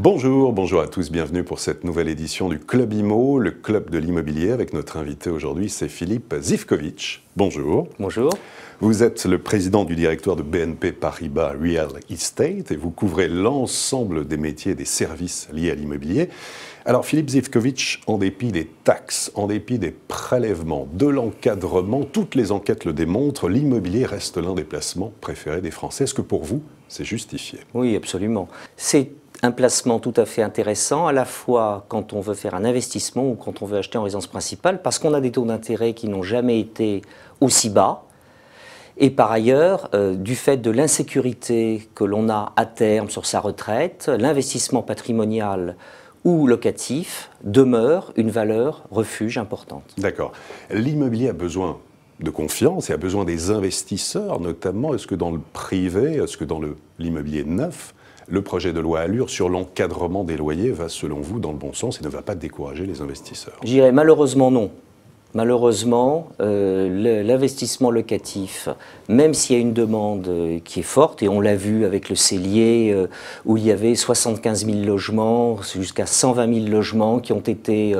Bonjour à tous, bienvenue pour cette nouvelle édition du Club IMO, le club de l'immobilier, avec notre invité aujourd'hui, c'est Philippe Zivkovic. Bonjour. Bonjour. Vous êtes le président du directoire de BNP Paribas Real Estate et vous couvrez l'ensemble des métiers et des services liés à l'immobilier. Alors Philippe Zivkovic, en dépit des taxes, en dépit des prélèvements, de l'encadrement, toutes les enquêtes le démontrent, l'immobilier reste l'un des placements préférés des Français. Est-ce que pour vous, c'est justifié? Oui, absolument. C'est un placement tout à fait intéressant, à la fois quand on veut faire un investissement ou quand on veut acheter en résidence principale, parce qu'on a des taux d'intérêt qui n'ont jamais été aussi bas. Et par ailleurs, du fait de l'insécurité que l'on a à terme sur sa retraite, l'investissement patrimonial ou locatif demeure une valeur refuge importante. D'accord. L'immobilier a besoin de confiance et a besoin des investisseurs, notamment. Est-ce que dans le privé, est-ce que dans l'immobilier neuf, le projet de loi Allure sur l'encadrement des loyers va, selon vous, dans le bon sens et ne va pas décourager les investisseurs? Je dirais malheureusement non. Malheureusement, l'investissement locatif, même s'il y a une demande qui est forte, et on l'a vu avec le cellier, où il y avait 75 000 logements, jusqu'à 120 000 logements qui ont été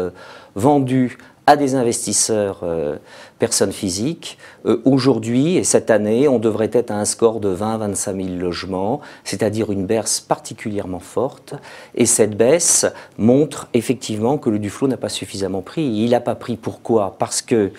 vendus à des investisseurs personnes physiques. Aujourd'hui et cette année, on devrait être à un score de 20 25 000 logements, c'est-à-dire une baisse particulièrement forte. Et cette baisse montre effectivement que le Duflot n'a pas suffisamment pris. Il n'a pas pris pourquoi? Parce que,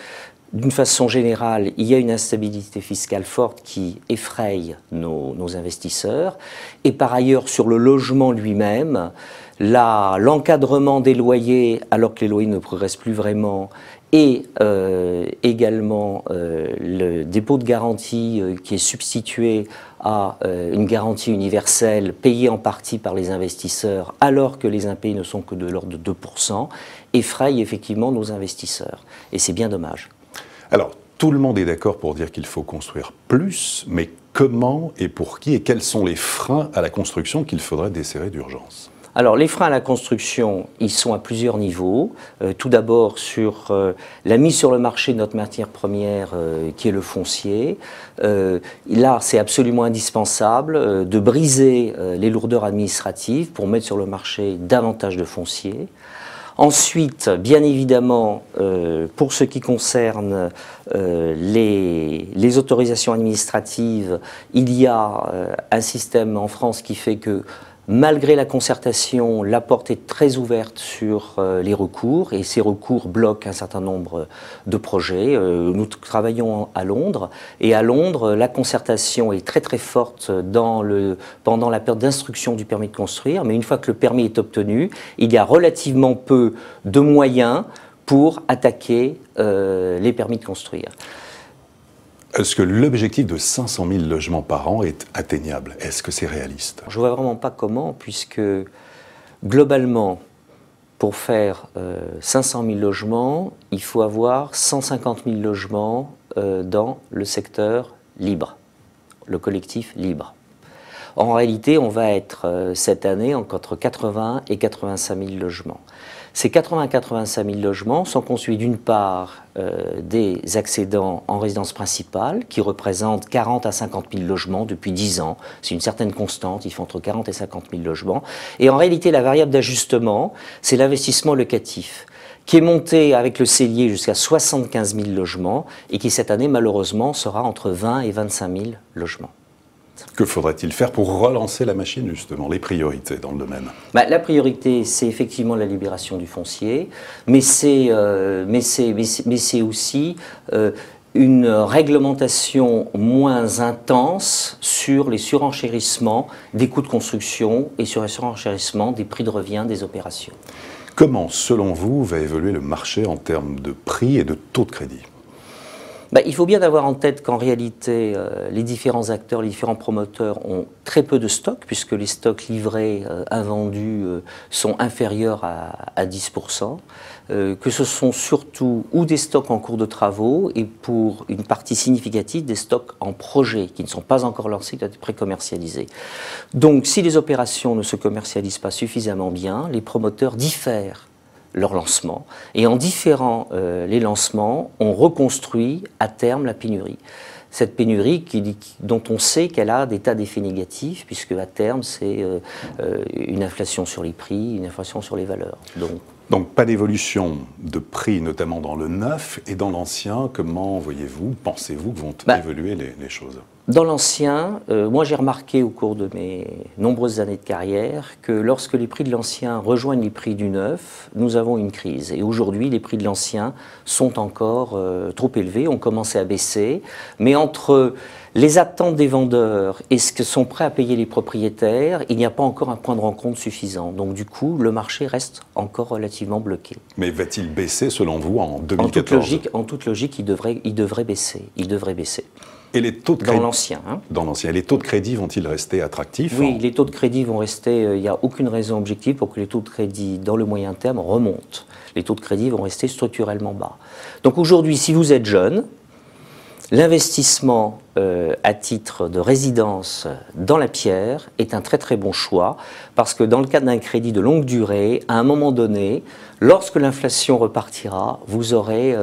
d'une façon générale, il y a une instabilité fiscale forte qui effraie nos investisseurs. Et par ailleurs, sur le logement lui-même, l'encadrement des loyers, alors que les loyers ne progressent plus vraiment, et également le dépôt de garantie qui est substitué à une garantie universelle payée en partie par les investisseurs, alors que les impayés ne sont que de l'ordre de 2%, effraie effectivement nos investisseurs. Et c'est bien dommage. Alors, tout le monde est d'accord pour dire qu'il faut construire plus, mais comment et pour qui et quels sont les freins à la construction qu'il faudrait desserrer d'urgence? Alors, les freins à la construction, ils sont à plusieurs niveaux. Tout d'abord, sur la mise sur le marché de notre matière première, qui est le foncier. Là, c'est absolument indispensable de briser les lourdeurs administratives pour mettre sur le marché davantage de foncier. Ensuite, bien évidemment, pour ce qui concerne les autorisations administratives, il y a un système en France qui fait que, malgré la concertation, la porte est très ouverte sur les recours et ces recours bloquent un certain nombre de projets. Nous travaillons à Londres et à Londres, la concertation est très très forte pendant la période d'instruction du permis de construire, mais une fois que le permis est obtenu, il y a relativement peu de moyens pour attaquer les permis de construire. Est-ce que l'objectif de 500 000 logements par an est atteignable? Est-ce que c'est réaliste? Je ne vois vraiment pas comment, puisque globalement, pour faire 500 000 logements, il faut avoir 150 000 logements dans le secteur libre, le collectif libre. En réalité, on va être cette année entre 80 et 85 000 logements. Ces 80 à 85 000 logements sont constitués d'une part des accédants en résidence principale qui représentent 40 à 50 000 logements depuis 10 ans. C'est une certaine constante, ils font entre 40 et 50 000 logements. Et en réalité, la variable d'ajustement, c'est l'investissement locatif qui est monté avec le cellier jusqu'à 75 000 logements et qui cette année, malheureusement, sera entre 20 et 25 000 logements. Que faudrait-il faire pour relancer la machine, justement, les priorités dans le domaine? La priorité, c'est effectivement la libération du foncier, mais c'est aussi une réglementation moins intense sur les surenchérissements des coûts de construction et sur les surenchérissement des prix de revient des opérations. Comment, selon vous, va évoluer le marché en termes de prix et de taux de crédit? Il faut bien avoir en tête qu'en réalité, les différents acteurs, les différents promoteurs ont très peu de stocks, puisque les stocks livrés, invendus, sont inférieurs à 10%, que ce sont surtout ou des stocks en cours de travaux, et pour une partie significative, des stocks en projet, qui ne sont pas encore lancés, qui doivent être pré-commercialisés. Donc, si les opérations ne se commercialisent pas suffisamment bien, les promoteurs diffèrent leur lancement. Et en différant les lancements, on reconstruit à terme la pénurie. Cette pénurie dont on sait qu'elle a des tas d'effets négatifs, puisque à terme, c'est une inflation sur les prix, une inflation sur les valeurs. Donc pas d'évolution de prix, notamment dans le neuf et dans l'ancien. Comment voyez-vous, pensez-vous que vont évoluer les choses? Dans l'ancien, moi j'ai remarqué au cours de mes nombreuses années de carrière que lorsque les prix de l'ancien rejoignent les prix du neuf, nous avons une crise. Et aujourd'hui, les prix de l'ancien sont encore trop élevés, ont commencé à baisser. Mais entre les attentes des vendeurs et ce que sont prêts à payer les propriétaires, il n'y a pas encore un point de rencontre suffisant. Donc du coup, le marché reste encore relativement bloqué. Mais va-t-il baisser selon vous en 2014? En toute logique, il devrait baisser. Il devrait baisser. Et les taux de crédit, dans l'ancien. Hein. Dans l'ancien. Les taux de crédit vont-ils rester attractifs? Oui, les taux de crédit vont rester. Il n'y a aucune raison objective pour que les taux de crédit dans le moyen terme remontent. Les taux de crédit vont rester structurellement bas. Donc aujourd'hui, si vous êtes jeune, l'investissement à titre de résidence dans la pierre est un très très bon choix parce que dans le cadre d'un crédit de longue durée, à un moment donné, lorsque l'inflation repartira, vous aurez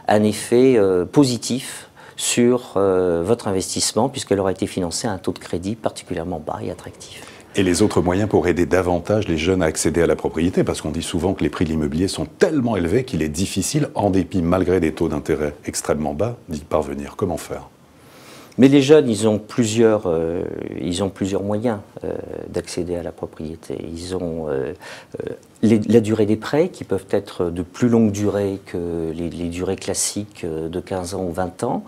un effet positif sur votre investissement puisqu'elle aura été financée à un taux de crédit particulièrement bas et attractif. Et les autres moyens pour aider davantage les jeunes à accéder à la propriété, parce qu'on dit souvent que les prix de l'immobilier sont tellement élevés qu'il est difficile, en dépit, malgré des taux d'intérêt extrêmement bas, d'y parvenir. Comment faire? Mais les jeunes, ils ont plusieurs moyens d'accéder à la propriété. Ils ont la durée des prêts qui peuvent être de plus longue durée que les durées classiques de 15 ans ou 20 ans,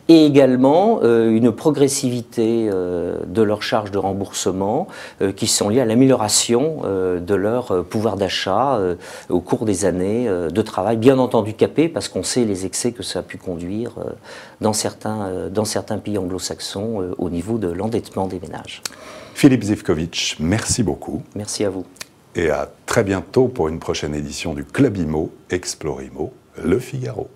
et également une progressivité de leurs charges de remboursement qui sont liées à l'amélioration de leur pouvoir d'achat au cours des années de travail, bien entendu capé, parce qu'on sait les excès que ça a pu conduire dans certains pays anglo-saxons au niveau de l'endettement des ménages. Philippe Živkovič, merci beaucoup. Merci à vous. Et à très bientôt pour une prochaine édition du Club Imo, Explore Imo, Le Figaro.